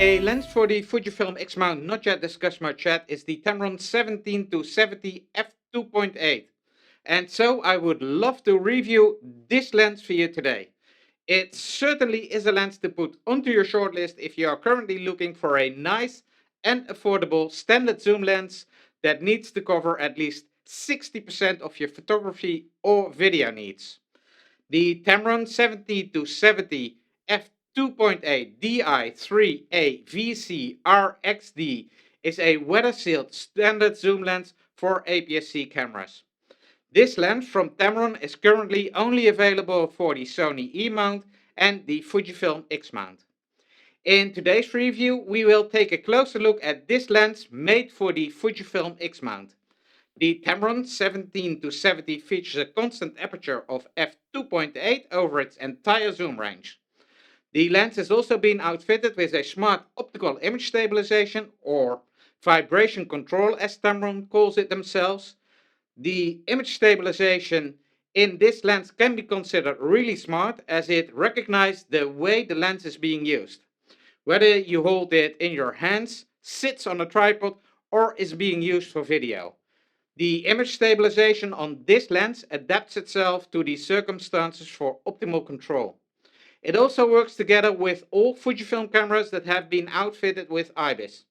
A lens for the Fujifilm X-Mount not yet discussed much yet is the Tamron 17-70 f2.8. And so I would love to review this lens for you today. It certainly is a lens to put onto your shortlist if you are currently looking for a nice and affordable standard zoom lens that needs to cover at least 60% of your photography or video needs. The Tamron 70-70 f2.8 Di3-A VC RXD is a weather-sealed standard zoom lens for APS-C cameras. This lens from Tamron is currently only available for the Sony E-mount and the Fujifilm X-Mount. In today's review, we will take a closer look at this lens made for the Fujifilm X-Mount. The Tamron 17-70 features a constant aperture of f2.8 over its entire zoom range. The lens has also been outfitted with a smart optical image stabilization, or vibration control as Tamron calls it themselves. The image stabilization in this lens can be considered really smart as it recognizes the way the lens is being used. Whether you hold it in your hands, sits on a tripod, or is being used for video. The image stabilization on this lens adapts itself to the circumstances for optimal control. It also works together with all Fujifilm cameras that have been outfitted with IBIS.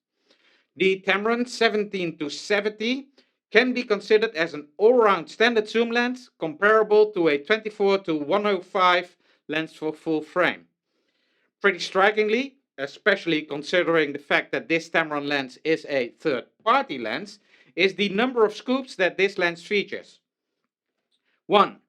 The Tamron 17-70 can be considered as an all-round standard zoom lens comparable to a 24-105 lens for full frame. Pretty strikingly, especially considering the fact that this Tamron lens is a third-party lens, is the number of scoops that this lens features. 1.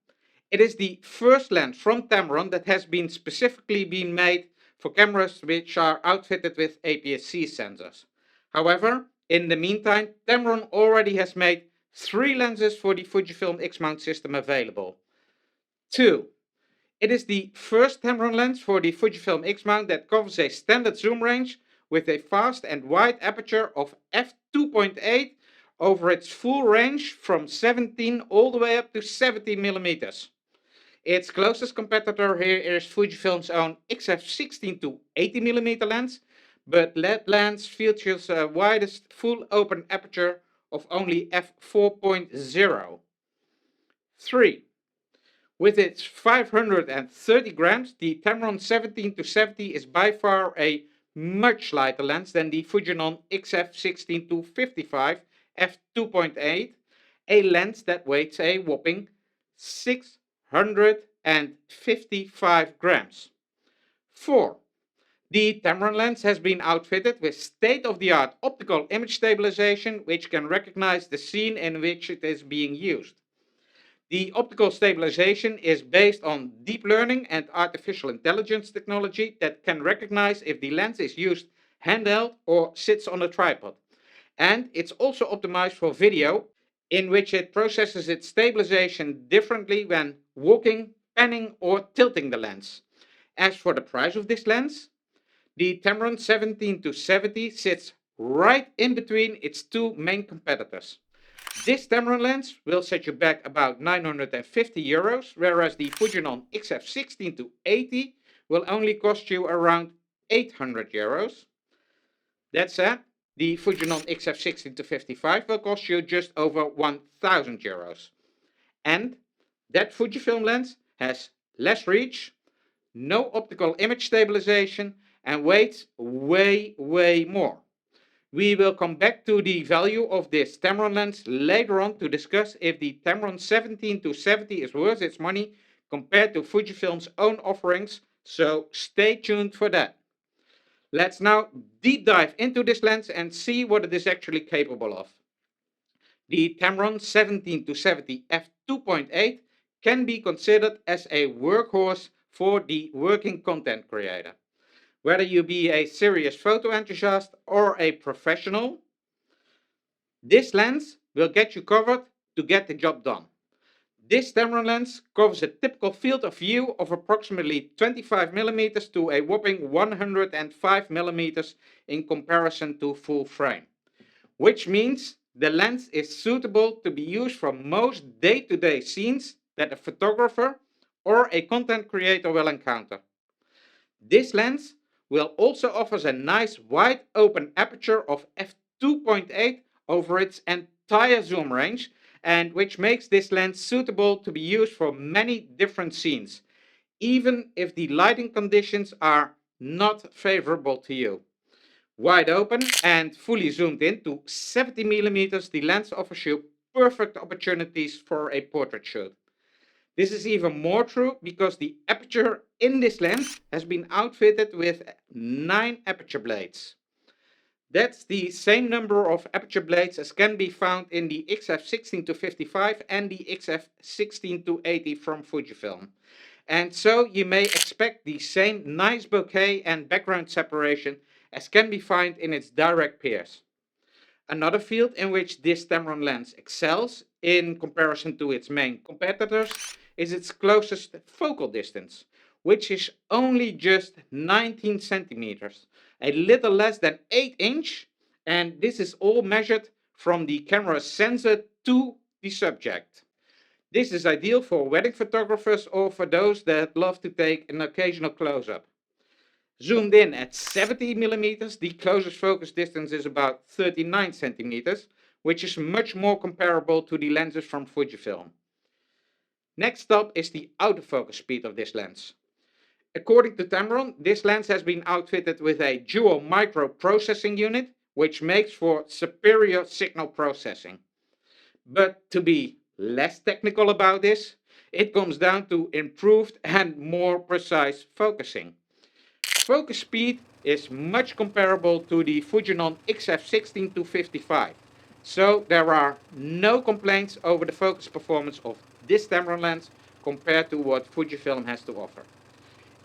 It is the first lens from Tamron that has been specifically made for cameras which are outfitted with APS-C sensors. However, in the meantime, Tamron already has made 3 lenses for the Fujifilm X-Mount system available. 2. It is the first Tamron lens for the Fujifilm X-Mount that covers a standard zoom range with a fast and wide aperture of f2.8 over its full range from 17 all the way up to 70 millimeters. Its closest competitor here is Fujifilm's own XF16 to 80mm lens, but that lens features a widest full open aperture of only f4.0. 3. With its 530 grams, the Tamron 17-70 is by far a much lighter lens than the Fujinon XF16 to 55 f2.8, a lens that weighs a whopping 655 grams. 4. The Tamron lens has been outfitted with state-of-the-art optical image stabilization, which can recognize the scene in which it is being used. The optical stabilization is based on deep learning and artificial intelligence technology that can recognize if the lens is used handheld or sits on a tripod. And it's also optimized for video, in which it processes its stabilization differently when walking, panning, or tilting the lens. As for the price of this lens, the Tamron 17-70 sits right in between its 2 main competitors. This Tamron lens will set you back about 950 euros, whereas the Fujinon XF16 to 80 will only cost you around 800 euros. That said, the Fujinon XF16 to 55 will cost you just over 1000 euros. And that Fujifilm lens has less reach, no optical image stabilization, and weighs way more. We will come back to the value of this Tamron lens later on to discuss if the Tamron 17-70 is worth its money compared to Fujifilm's own offerings, so stay tuned for that. Let's now deep dive into this lens and see what it is actually capable of. The Tamron 17-70 f2.8 can be considered as a workhorse for the working content creator. Whether you be a serious photo enthusiast or a professional, this lens will get you covered to get the job done. This Tamron lens covers a typical field of view of approximately 25mm to a whopping 105mm in comparison to full frame, which means the lens is suitable to be used for most day-to-day scenes that a photographer or a content creator will encounter. This lens will also offers a nice wide open aperture of f2.8 over its entire zoom range, and which makes this lens suitable to be used for many different scenes, even if the lighting conditions are not favorable to you. Wide open and fully zoomed in to 70 millimeters, the lens offers you perfect opportunities for a portrait shoot. This is even more true because the aperture in this lens has been outfitted with 9 aperture blades. That's the same number of aperture blades as can be found in the XF16-55 and the XF16-80 from Fujifilm. And so you may expect the same nice bokeh and background separation as can be found in its direct peers. Another field in which this Tamron lens excels in comparison to its main competitors is its closest focal distance, which is only just 19 centimeters, a little less than 8 inch, and this is all measured from the camera's sensor to the subject. This is ideal for wedding photographers or for those that love to take an occasional close-up. Zoomed in at 70 millimeters, the closest focus distance is about 39 centimeters, which is much more comparable to the lenses from Fujifilm. Next up is the autofocus speed of this lens. According to Tamron, this lens has been outfitted with a dual micro processing unit, which makes for superior signal processing. But to be less technical about this, it comes down to improved and more precise focusing. Focus speed is much comparable to the Fujinon XF16-55, so there are no complaints over the focus performance of this Tamron lens compared to what Fujifilm has to offer.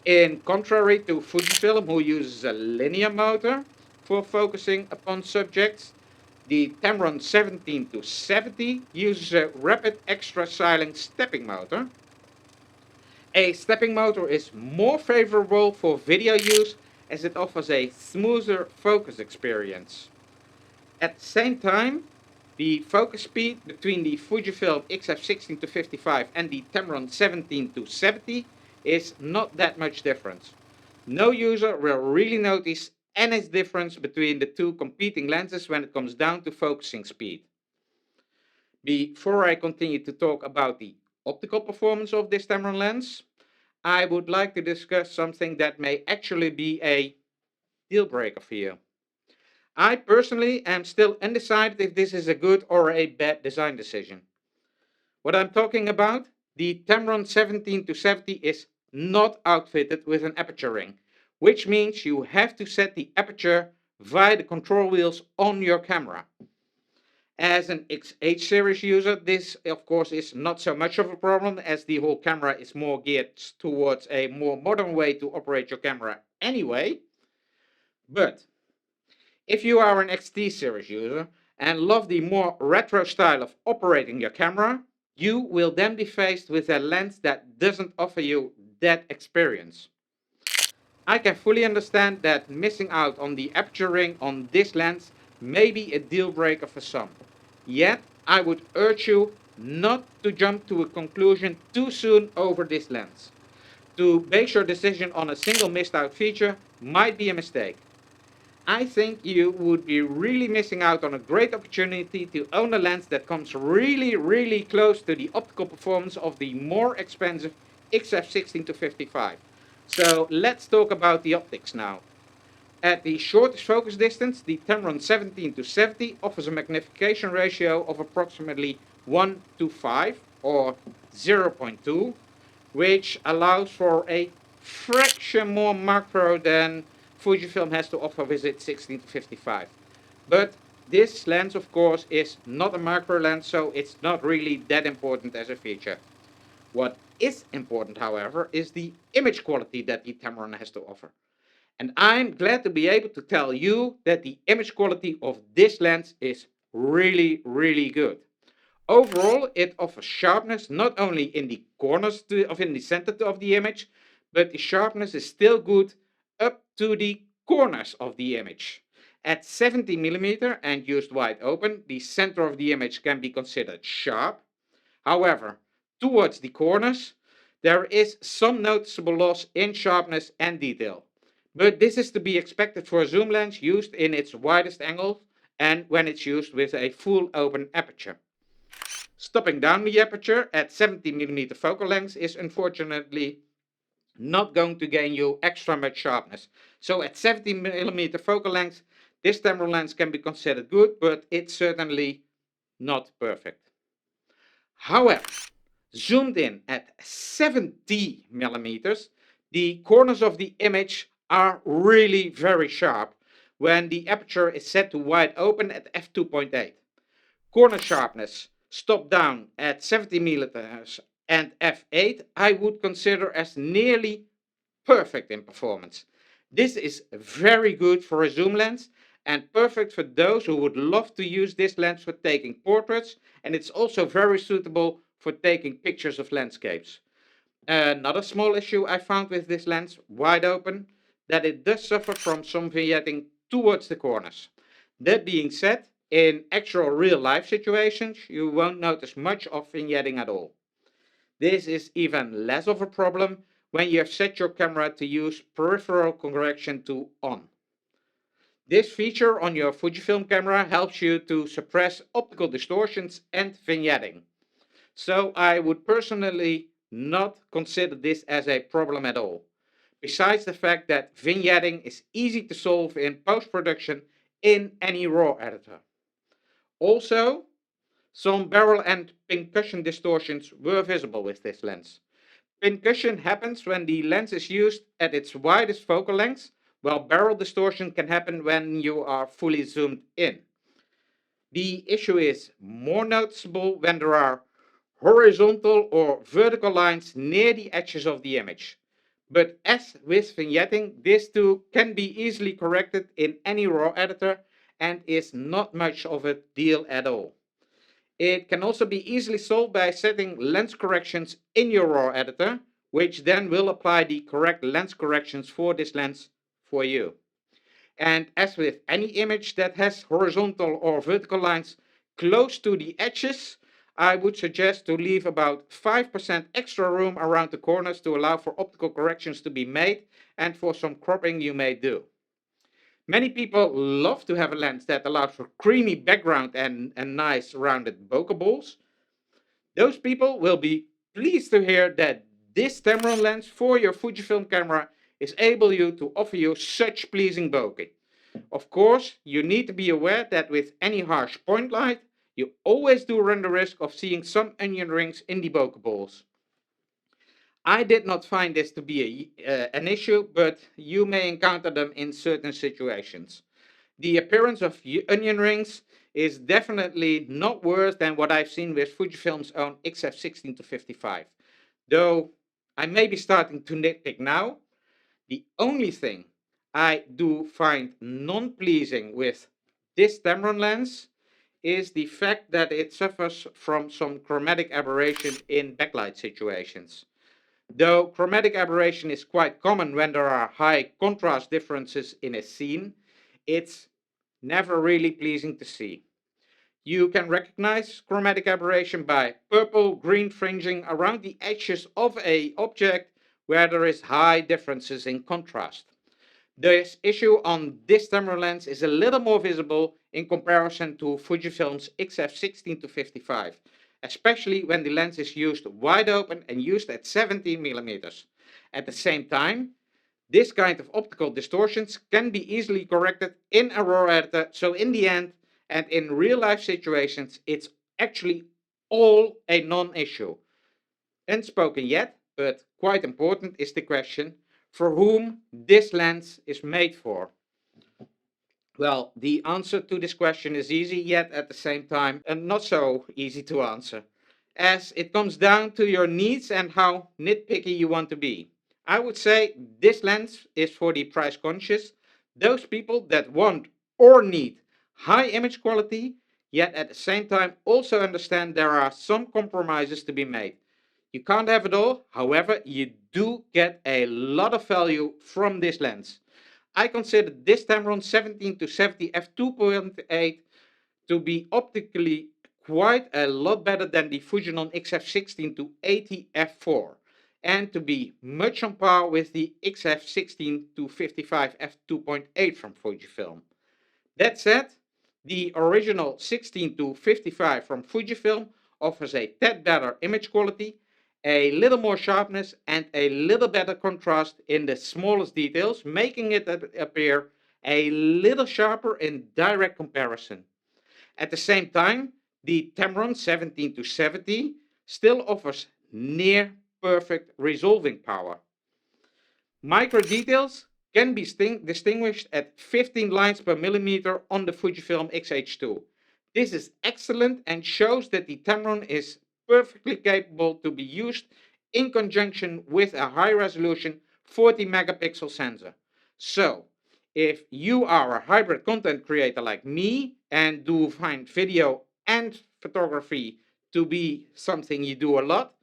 In contrary to Fujifilm, who uses a linear motor for focusing upon subjects, the Tamron 17-70 uses a rapid extra silent stepping motor. A stepping motor is more favorable for video use as it offers a smoother focus experience. At the same time, the focus speed between the Fujifilm XF16-55 and the Tamron 17-70 is not that much different. No user will really notice any difference between the two competing lenses when it comes down to focusing speed. Before I continue to talk about the optical performance of this Tamron lens, I would like to discuss something that may actually be a deal breaker for you. I personally am still undecided if this is a good or a bad design decision. What I'm talking about, the Tamron 17-70 is not outfitted with an aperture ring, which means you have to set the aperture via the control wheels on your camera. As an H series user, this of course is not so much of a problem as the whole camera is more geared towards a more modern way to operate your camera anyway. But if you are an XT series user and love the more retro style of operating your camera, you will then be faced with a lens that doesn't offer you that experience. I can fully understand that missing out on the aperture ring on this lens may be a deal breaker for some. Yet, I would urge you not to jump to a conclusion too soon over this lens. To base your decision on a single missed out feature might be a mistake. I think you would be really missing out on a great opportunity to own a lens that comes really close to the optical performance of the more expensive XF16-55. So let's talk about the optics now. At the shortest focus distance, the Tamron 17-70 offers a magnification ratio of approximately 1:5 or 0.2, which allows for a fraction more macro than Fujifilm has to offer with its 16-55. But this lens, of course, is not a macro lens, so it's not really that important as a feature. What is important, however, is the image quality that the Tamron has to offer. And I'm glad to be able to tell you that the image quality of this lens is really good. Overall, it offers sharpness not only in the corners of in the center of the image, but the sharpness is still good up to the corners of the image. At 70 millimeter and used wide open, the center of the image can be considered sharp. However, towards the corners, there is some noticeable loss in sharpness and detail. But this is to be expected for a zoom lens used in its widest angle and when it's used with a full open aperture. Stopping down the aperture at 70mm focal length is unfortunately not going to gain you extra much sharpness. So at 70mm focal length, this Tamron lens can be considered good, but it's certainly not perfect. However, zoomed in at 70 millimeters, the corners of the image are really very sharp when the aperture is set to wide open at f2.8. Corner sharpness stop down at 70 millimeters and f8 I would consider as nearly perfect in performance. This is very good for a zoom lens and perfect for those who would love to use this lens for taking portraits, and it's also very suitable for taking pictures of landscapes. Another small issue I found with this lens, wide open, that it does suffer from some vignetting towards the corners. That being said, in actual real life situations, you won't notice much of vignetting at all. This is even less of a problem when you have set your camera to use peripheral correction to on. This feature on your Fujifilm camera helps you to suppress optical distortions and vignetting. So I would personally not consider this as a problem at all. Besides the fact that vignetting is easy to solve in post-production in any RAW editor. Also, some barrel and pincushion distortions were visible with this lens. Pincushion happens when the lens is used at its widest focal length, while barrel distortion can happen when you are fully zoomed in. The issue is more noticeable when there are horizontal or vertical lines near the edges of the image. But as with vignetting, this too can be easily corrected in any RAW editor and is not much of a deal at all. It can also be easily solved by setting lens corrections in your RAW editor, which then will apply the correct lens corrections for this lens for you. And as with any image that has horizontal or vertical lines close to the edges, I would suggest to leave about 5% extra room around the corners to allow for optical corrections to be made and for some cropping you may do. Many people love to have a lens that allows for creamy background and nice rounded bokeh balls. Those people will be pleased to hear that this Tamron lens for your Fujifilm camera is able to offer you such pleasing bokeh. Of course, you need to be aware that with any harsh point light, you always do run the risk of seeing some onion rings in the bokeh balls. I did not find this to be an issue, but you may encounter them in certain situations. The appearance of onion rings is definitely not worse than what I've seen with Fujifilm's own XF16 to 55. Though I may be starting to nitpick now, the only thing I do find non-pleasing with this Tamron lens is the fact that it suffers from some chromatic aberration in backlight situations. Though chromatic aberration is quite common when there are high contrast differences in a scene, it's never really pleasing to see. You can recognize chromatic aberration by purple green fringing around the edges of an object where there is high differences in contrast. This issue on this Tamron lens is a little more visible in comparison to Fujifilm's XF16 to 55, especially when the lens is used wide open and used at 17 millimeters. At the same time, this kind of optical distortions can be easily corrected in a RAW editor, so in the end, and in real life situations, it's actually all a non-issue. Unspoken yet, but quite important, is the question for whom this lens is made for. Well, the answer to this question is easy, yet at the same time not so easy to answer, as it comes down to your needs and how nitpicky you want to be. I would say this lens is for the price conscious, those people that want or need high image quality, yet at the same time also understand there are some compromises to be made. You can't have it all, however, you do get a lot of value from this lens. I consider this Tamron 17 to 70 f2.8 to be optically quite a lot better than the Fujinon XF16 to 80 f4. and to be much on par with the XF16-55 f2.8 from Fujifilm. That said, the original 16-55 from Fujifilm offers a tad better image quality, a little more sharpness, and a little better contrast in the smallest details, making it appear a little sharper in direct comparison. At the same time, the Tamron 17-70 still offers near perfect resolving power. Micro details can be distinguished at 15 lines per millimeter on the Fujifilm X-H2. This is excellent and shows that the Tamron is perfectly capable to be used in conjunction with a high resolution 40 megapixel sensor. So, if you are a hybrid content creator like me and do find video and photography to be something you do a lot,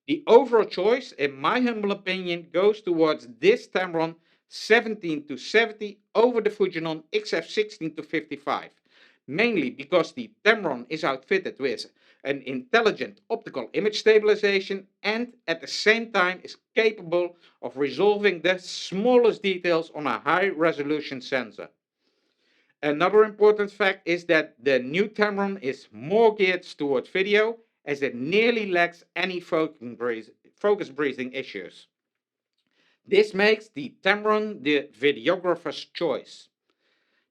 the overall choice, in my humble opinion, goes towards this Tamron 17-70 over the Fujinon XF16-55, mainly because the Tamron is outfitted with an intelligent optical image stabilization and at the same time is capable of resolving the smallest details on a high resolution sensor. Another important fact is that the new Tamron is more geared towards video, as it nearly lacks any focus breathing issues. This makes the Tamron the videographer's choice.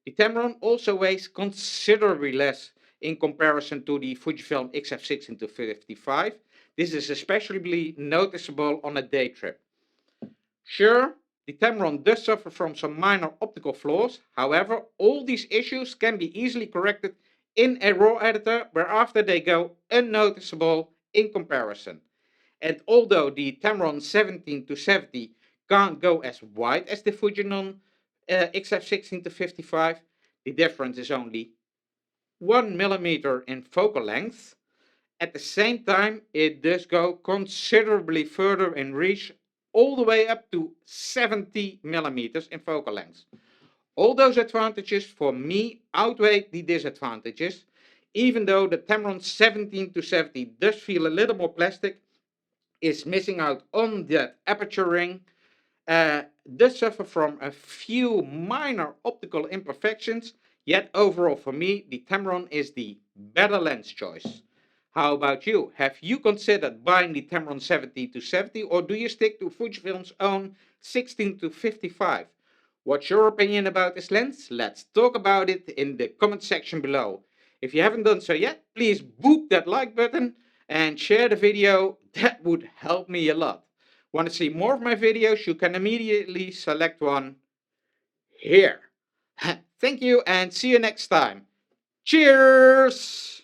The Tamron also weighs considerably less in comparison to the Fujifilm XF16-55. This is especially noticeable on a day trip. Sure, the Tamron does suffer from some minor optical flaws. However, all these issues can be easily corrected in a RAW editor, whereafter they go unnoticeable in comparison. And although the Tamron 17-70 can't go as wide as the Fujinon XF16-55, the difference is only 1 millimeter in focal length. At the same time, it does go considerably further in reach, all the way up to 70 millimeters in focal length. All those advantages for me outweigh the disadvantages. Even though the Tamron 17-70 does feel a little more plastic, is missing out on that aperture ring, does suffer from a few minor optical imperfections, yet overall for me the Tamron is the better lens choice. How about you? Have you considered buying the Tamron 17-70 or do you stick to Fujifilm's own 16-55? What's your opinion about this lens? Let's talk about it in the comment section below. If you haven't done so yet, please boop that like button and share the video. That would help me a lot. Want to see more of my videos? You can immediately select one here. Thank you and see you next time. Cheers!